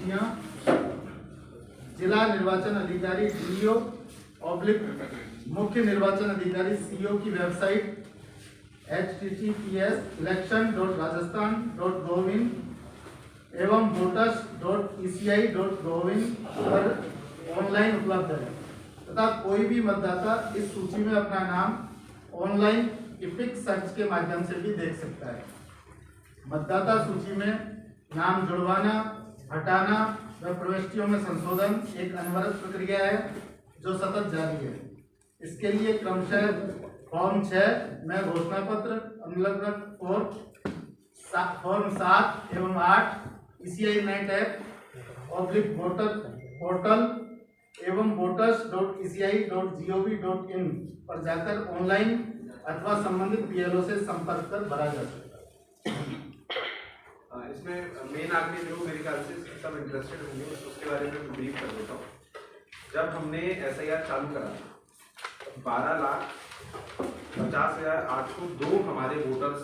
सूचियां जिला निर्वाचन अधिकारी DO मुख्य निर्वाचन अधिकारी CO की वेबसाइट https://election.rajasthan.gov.in एवं voters.eci.gov.in पर ऑनलाइन उपलब्ध है तथा कोई भी मतदाता इस सूची में अपना नाम ऑनलाइन इपिक सर्च के माध्यम से भी देख सकता है। मतदाता सूची में नाम जुड़वाना, हटाना व प्रविष्टियों में संशोधन एक अनवरत प्रक्रिया है जो सतत जारी है। इसके लिए क्रमशः फॉर्म 6 में घोषणा पत्र फॉर्म 7 एवं 8 ECI net app voter portal एवं voters.eci.gov.in पर जाकर ऑनलाइन अथवा संबंधित BLO से संपर्क कर भरा जा सकता है। इसमें मेन आदमी जो मेरे ख्याल से सब इंटरेस्टेड होंगे उसके बारे में ब्रीफ कर देता हूँ। जब हमने SIR चालू करा 12,50,802 हमारे वोटर्स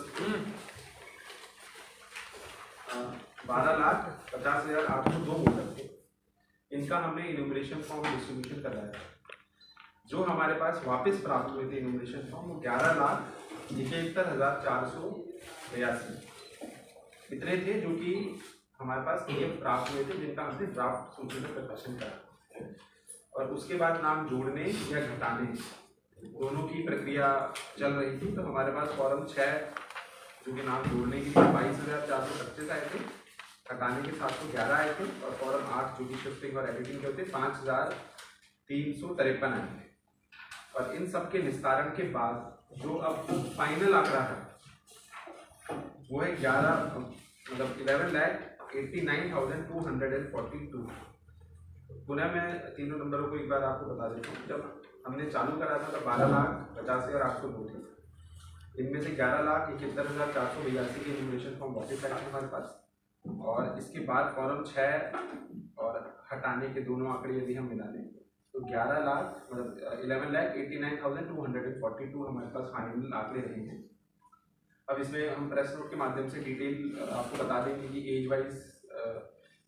12,50,802 वोटर थे। इनका हमने इन्यूमरेशन फॉर्म डिस्ट्रीब्यूशन कराया। जो हमारे पास वापस प्राप्त हुए थे इन्यूमरेशन फॉर्म वो 11,71,482 इतने थे जो कि हमारे पास प्राप्त हुए थे जिनका हमने ड्राफ्ट सूची में प्रकाशन करा। और उसके बाद नाम जोड़ने या घटाने दोनों की प्रक्रिया चल रही थी। तो हमारे पास फॉर्म 6 जो कि नाम जोड़ने के लिए 22,425 आए थे, हटाने के 711 आए थे और फॉर्म 8 जो कि शिफ्टिंग और एडिटिंग के होते 5,353 आए थे। और इन सब के निस्तारण के बाद जो अब फाइनल आंकड़ा है वो है 11,89,242। पुनः मैं तीनों नंबरों को एक बार आपको बता देता हूँ। जब हमने चालू करा था तो 12,50,802 थे। इनमें से 11,71,482 के इन्यूमरेशन फॉर्म वापस आए थे हमारे पास। और इसके बाद फॉर्म 6 और हटाने के दोनों आंकड़े यदि हम मिला लें तो 11,89,242 हमारे पास फाइनल आंकड़े रहे हैं। अब इसमें हम प्रेस नोट के माध्यम से डिटेल आपको बता देंगे कि एज वाइज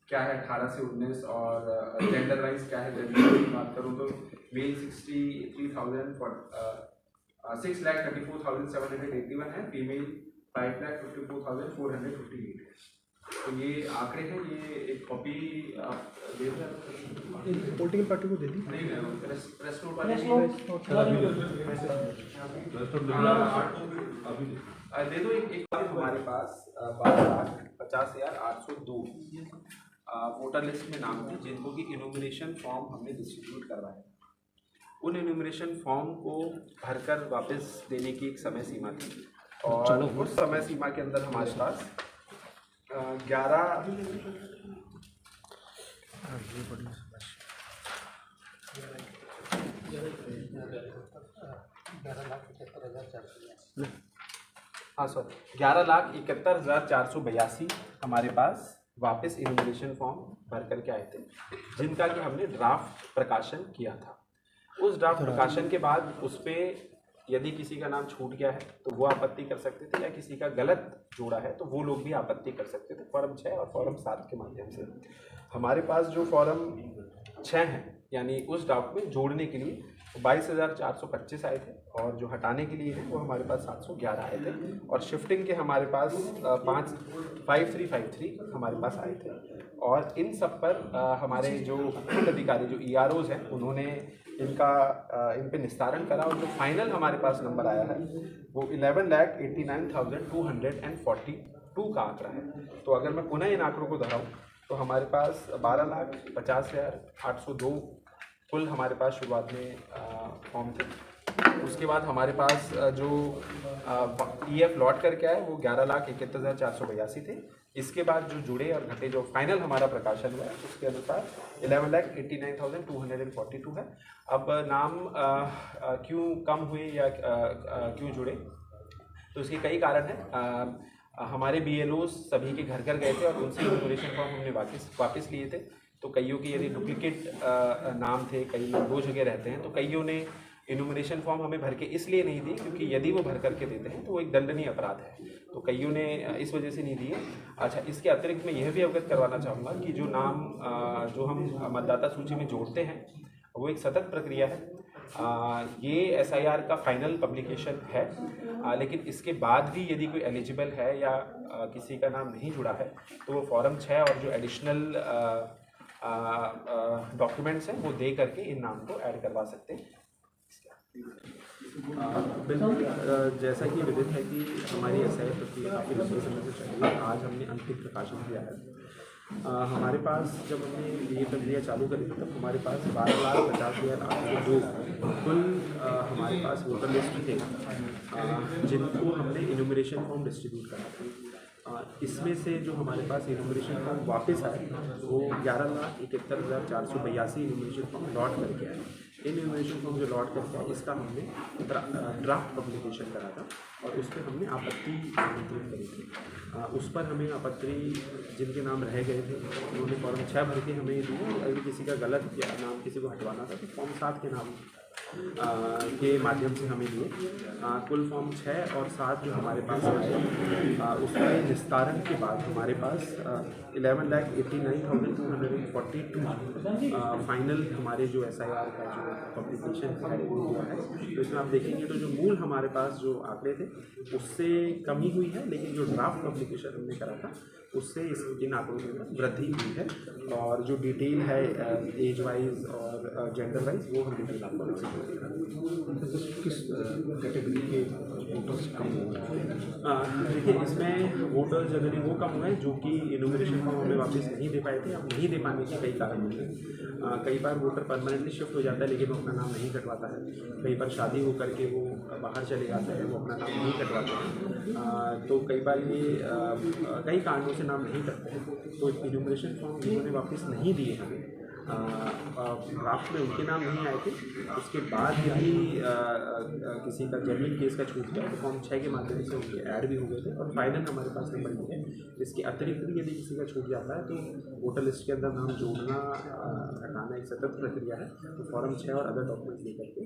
क्या है 18 से 19 और जेंडर वाइज क्या है। जेंडर की बात करूँ तो मेल 6,34,781 है, फीमेल 5,54,458 है। तो ये आंकड़े हैं। ये एक कॉपी आप दे दें पॉलिटिकल पार्टी को दे दी नहीं प्रेस नोट वाले दे दो। एक हमारे पास 12,50,802 वोटर लिस्ट में नाम थे जिनको कि इन्यूमरेशन फॉर्म हमने डिस्ट्रीब्यूट करवाया। उन इन्यूमरेशन फॉर्म को भरकर वापस देने की एक समय सीमा थी और उस समय सीमा के अंदर हमारे पास 11,71,482 हमारे पास वापस इन्यूमरेशन फॉर्म भर करके आए थे जिनका कि हमने ड्राफ्ट प्रकाशन किया था। उस ड्राफ्ट प्रकाशन के बाद उस पर यदि किसी का नाम छूट गया है तो वो आपत्ति कर सकते थे या किसी का गलत जोड़ा है तो वो लोग भी आपत्ति कर सकते थे फॉर्म 6 और फॉर्म 7 के माध्यम से। हमारे पास जो फॉर्म 6 है यानी उस ड्राफ्ट में जोड़ने के लिए 22,425 आए थे और जो हटाने के लिए है वो हमारे पास 711 आए थे और शिफ्टिंग के हमारे पास 5,5353 हमारे पास आए थे। और इन सब पर हमारे जो फील्ड अधिकारी जो EROs हैं उन्होंने इन पे निस्तारण करा और जो फाइनल हमारे पास नंबर आया है वो 11,89,242 का आंकड़ा है। तो अगर मैं पुनः इन आंकड़ों को दोहराऊं तो हमारे पास 12,50,802 कुल हमारे पास शुरुआत में फॉर्म थे। उसके बाद हमारे पास जो EF लॉट करके आए वो 11,71,482 थे। इसके बाद जो जुड़े और घटे जो फाइनल हमारा प्रकाशन हुआ है उसके अनुसार 11,89,242 है। अब नाम क्यों कम हुए या क्यों जुड़े तो इसके कई कारण हैं। हमारे BLOs सभी के घर घर गए थे और उनसे इन्यूमरेशन फॉर्म हमने वापस लिए थे। तो कईयों के यदि डुप्लीकेट नाम थे, कई लोग दो जगह रहते हैं तो कईयों ने इनुमरेशन फॉर्म हमें भर के इसलिए नहीं दी क्योंकि यदि वो भर करके देते हैं तो वो एक दंडनीय अपराध है, तो कईयों ने इस वजह से नहीं दिए। अच्छा, इसके अतिरिक्त मैं यह भी अवगत करवाना चाहूँगा कि जो नाम जो हम मतदाता सूची में जोड़ते हैं वो एक सतत प्रक्रिया है। ये SIR का फाइनल पब्लिकेशन है, लेकिन इसके बाद भी यदि कोई एलिजिबल है या किसी का नाम नहीं जुड़ा है तो वो फॉर्म 6 और जो एडिशनल डॉक्यूमेंट्स हैं वो दे करके इन नाम को ऐड करवा सकते हैं। बिल्कुल, जैसा कि विदित है कि हमारी SIR प्रक्रिया काफ़ी लंबे समय से चल रही है। आज हमने अंतिम प्रकाशन किया है। हमारे पास जब हमने ये प्रक्रिया चालू करी थी तब हमारे पास 12,50,802 कुल हमारे पास वोटर लिस्ट थे, जिनको हमने इनुमरेशन फॉर्म डिस्ट्रीब्यूट करा था। इसमें से जो हमारे पास इनुमरेशन फॉर्म वापस आए वो 11,71,482 इनुमरेशन फॉर्म लॉट करके आए। इन इनुमरेशन फॉर्म जो लॉट करके आए इसका हमने ड्राफ्ट पब्लिकेशन करा था और उस पर हमने आपत्ति आमंत्रित करी थी। उस पर हमें आपत्ति जिनके नाम रह गए थे उन्होंने फॉर्म 6 भर के हमें दिए। अगर किसी का गलत या नाम किसी को हटवाना था तो फॉर्म 7 के नाम के माध्यम से हमें दिए। कुल फॉर्म 6 और 7 जो हमारे पास आए उसके निस्तारण के बाद हमारे पास 11,89,242 फाइनल हमारे जो SIR का जो पब्लिकेशन है वो हुआ है। तो इसमें आप देखेंगे तो जो मूल हमारे पास जो आंकड़े थे उससे कमी हुई है, लेकिन जो ड्राफ्ट पब्लिकेशन हमने करा था उससे इन आंकड़ों में वृद्धि हुई है। और जो डिटेल है एज वाइज और जेंडर वाइज वो हम डिटेल आपको किस कैटेगरी के वोटर्स कम हुए? देखिए, इसमें वोटर्स जनरली वो कम हुए जो कि इनुमरेशन फॉर्म हमें वापस नहीं दे पाए थे। अब नहीं दे पाने के कई कारण होते हैं। कई बार वोटर परमानेंटली शिफ्ट हो जाता है लेकिन वो अपना नाम नहीं कटवाता है। कई बार शादी हो करके वो बाहर चले जाते हैं, वो अपना नाम नहीं कटवाते हैं। तो कई बार ये कई कारणों से नाम नहीं करते हैं। तो इनुमरेशन फॉर्म जिन्होंने वापस नहीं दिए हमें ड्राफ्ट में उनके नाम नहीं आए थे, उसके बाद यदि किसी का जेन्युइन केस का छूट गया तो फॉर्म 6 के माध्यम से उनके ऐड भी हो गए थे और फाइनल हमारे पास नंबर नहीं है। इसके अतिरिक्त भी यदि किसी का छूट जाता है तो वोटर लिस्ट के अंदर नाम जोड़ना हटाना एक सतत प्रक्रिया है। तो फॉर्म 6 और अदर डॉक्यूमेंट लेकर के